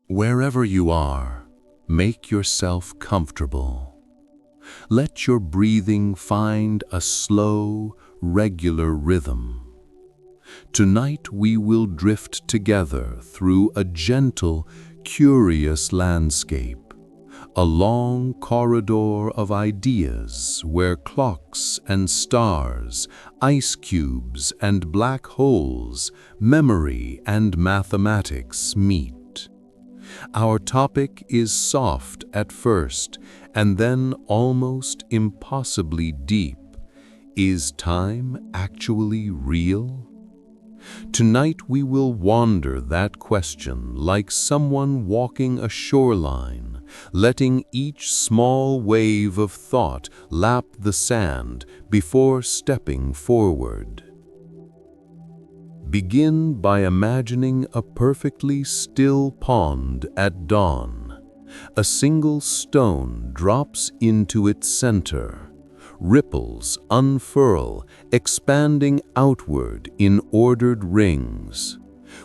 Wherever you are, make yourself comfortable. Let your breathing find a slow, regular rhythm. Tonight we will drift together through a gentle, curious landscape, a long corridor of ideas where clocks and stars, ice cubes and black holes, memory and mathematics meet. Our topic is soft at first and then almost impossibly deep. Is time actually real? Tonight we will wander that question like someone walking a shoreline, letting each small wave of thought lap the sand before stepping forward. Begin by imagining a perfectly still pond at dawn. A single stone drops into its center. Ripples unfurl, expanding outward in ordered rings.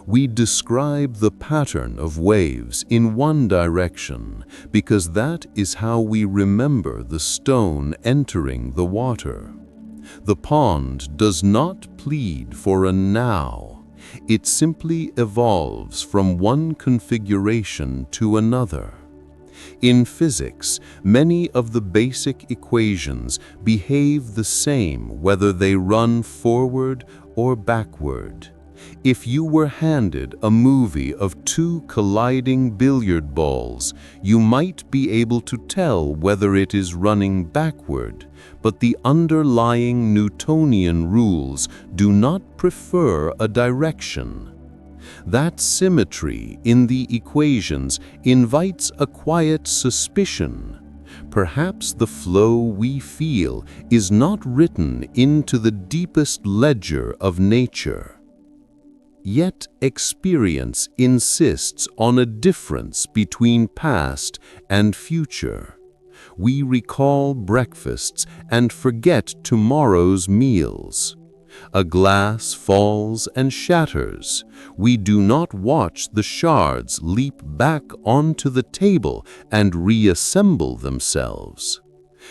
We describe the pattern of waves in one direction because that is how we remember the stone entering the water. The pond does not plead for a now. It simply evolves from one configuration to another. In physics, many of the basic equations behave the same whether they run forward or backward. If you were handed a movie of two colliding billiard balls, you might be able to tell whether it is running backward, but the underlying Newtonian rules do not prefer a direction. That symmetry in the equations invites a quiet suspicion. Perhaps the flow we feel is not written into the deepest ledger of nature. Yet experience insists on a difference between past and future. We recall breakfasts and forget tomorrow's meals. A glass falls and shatters. We do not watch the shards leap back onto the table and reassemble themselves.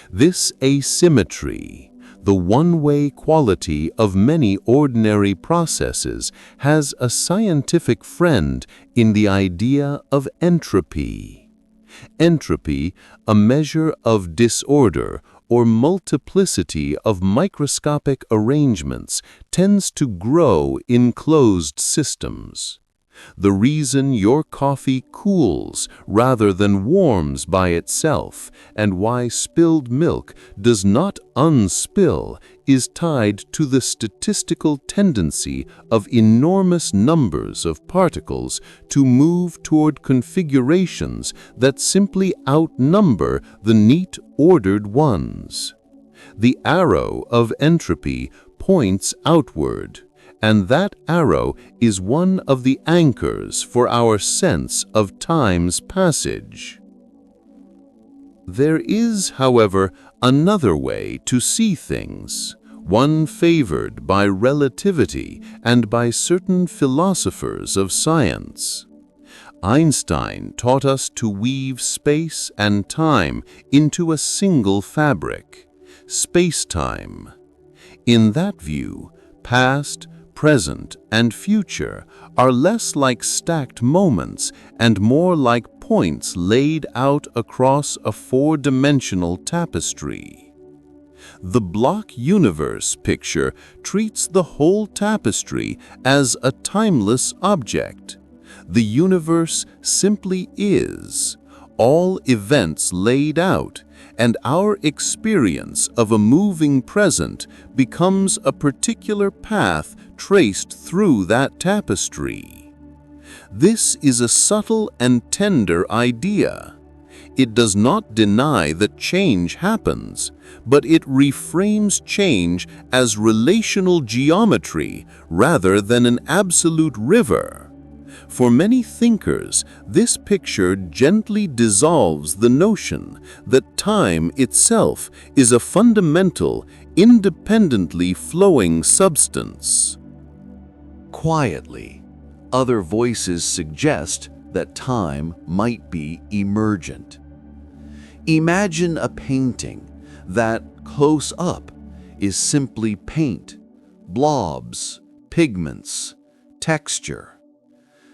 This asymmetry, the one-way quality of many ordinary processes, has a scientific friend in the idea of entropy. Entropy, a measure of disorder or multiplicity of microscopic arrangements, tends to grow in closed systems. The reason your coffee cools rather than warms by itself, and why spilled milk does not unspill, is tied to the statistical tendency of enormous numbers of particles to move toward configurations that simply outnumber the neat, ordered ones. The arrow of entropy points outward, and that arrow is one of the anchors for our sense of time's passage. There is, however, another way to see things, one favored by relativity and by certain philosophers of science. Einstein taught us to weave space and time into a single fabric, spacetime. In that view, past, present, and future are less like stacked moments and more like points laid out across a four-dimensional tapestry. The block universe picture treats the whole tapestry as a timeless object. The universe simply is, all events laid out, and our experience of a moving present becomes a particular path traced through that tapestry. This is a subtle and tender idea. It does not deny that change happens, but it reframes change as relational geometry rather than an absolute river. For many thinkers, this picture gently dissolves the notion that time itself is a fundamental, independently flowing substance. Quietly, other voices suggest that time might be emergent. Imagine a painting that, close up, is simply paint, blobs, pigments, texture.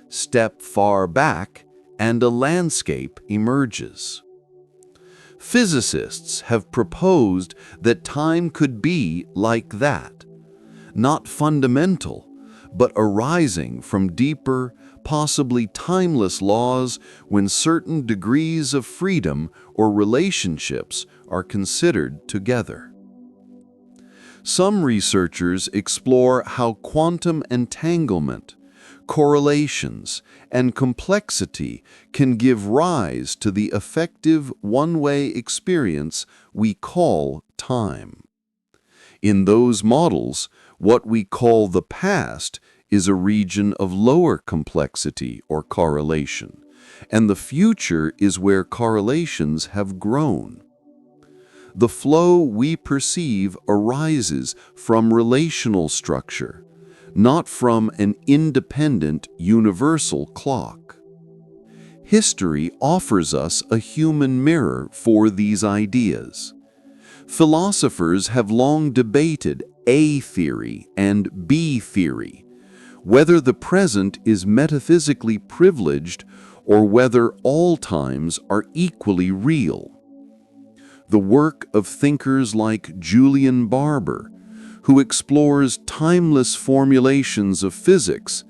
Step far back, and a landscape emerges. Physicists have proposed that time could be like that, not fundamental, but arising from deeper, possibly timeless laws when certain degrees of freedom or relationships are considered together. Some researchers explore how quantum entanglement, correlations, and complexity can give rise to the effective one-way experience we call time. In those models, what we call the past is a region of lower complexity or correlation, and the future is where correlations have grown. The flow we perceive arises from relational structure, not from an independent universal clock. History offers us a human mirror for these ideas. Philosophers have long debated A theory and B theory, whether the present is metaphysically privileged or whether all times are equally real. The work of thinkers like Julian Barber, who explores timeless formulations of physics,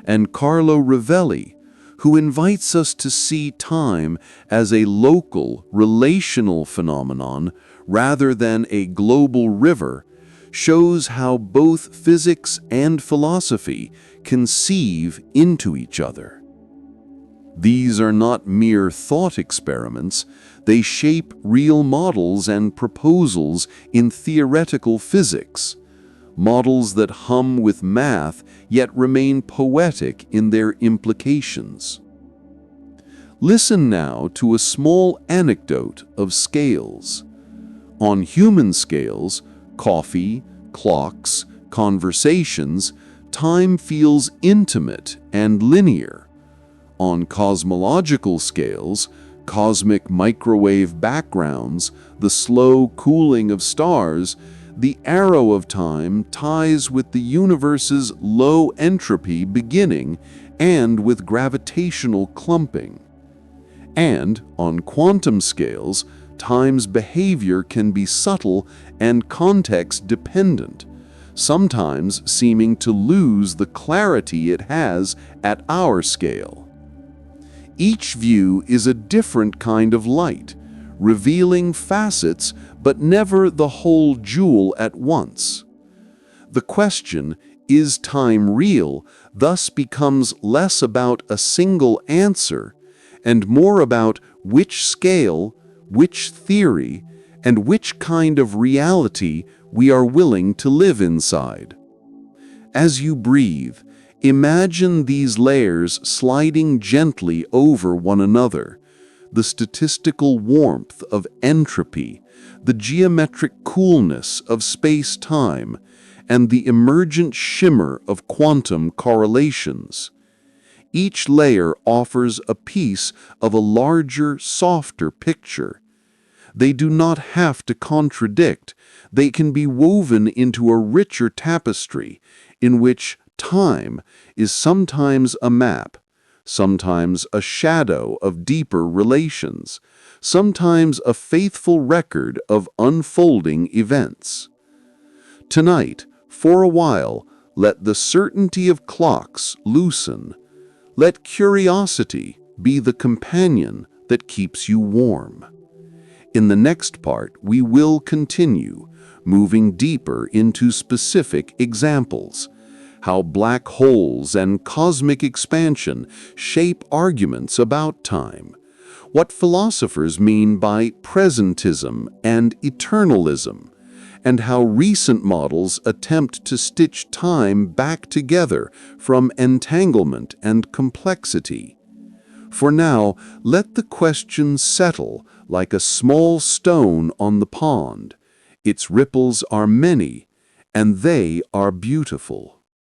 and Carlo Rovelli, who invites us to see time as a local, relational phenomenon rather than a global river, shows how both physics and philosophy conceive into each other. These are not mere thought experiments, they shape real models and proposals in theoretical physics, models that hum with math yet remain poetic in their implications. Listen now to a small anecdote of scales. On human scales, coffee, clocks, conversations, time feels intimate and linear. On cosmological scales, cosmic microwave backgrounds, the slow cooling of stars, the arrow of time ties with the universe's low entropy beginning and with gravitational clumping. And on quantum scales, time's behavior can be subtle and context-dependent, sometimes seeming to lose the clarity it has at our scale. Each view is a different kind of light, revealing facets but never the whole jewel at once. The question, is time real, thus becomes less about a single answer and more about which scale, which theory, and which kind of reality we are willing to live inside. As you breathe, imagine these layers sliding gently over one another, the statistical warmth of entropy, the geometric coolness of space-time, and the emergent shimmer of quantum correlations. Each layer offers a piece of a larger, softer picture. They do not have to contradict, they can be woven into a richer tapestry in which time is sometimes a map, sometimes a shadow of deeper relations, sometimes a faithful record of unfolding events. Tonight, for a while, let the certainty of clocks loosen. Let curiosity be the companion that keeps you warm. In the next part, we will continue, moving deeper into specific examples, how black holes and cosmic expansion shape arguments about time, what philosophers mean by presentism and eternalism, and how recent models attempt to stitch time back together from entanglement and complexity. For now, let the question settle like a small stone on the pond. Its ripples are many, and they are beautiful.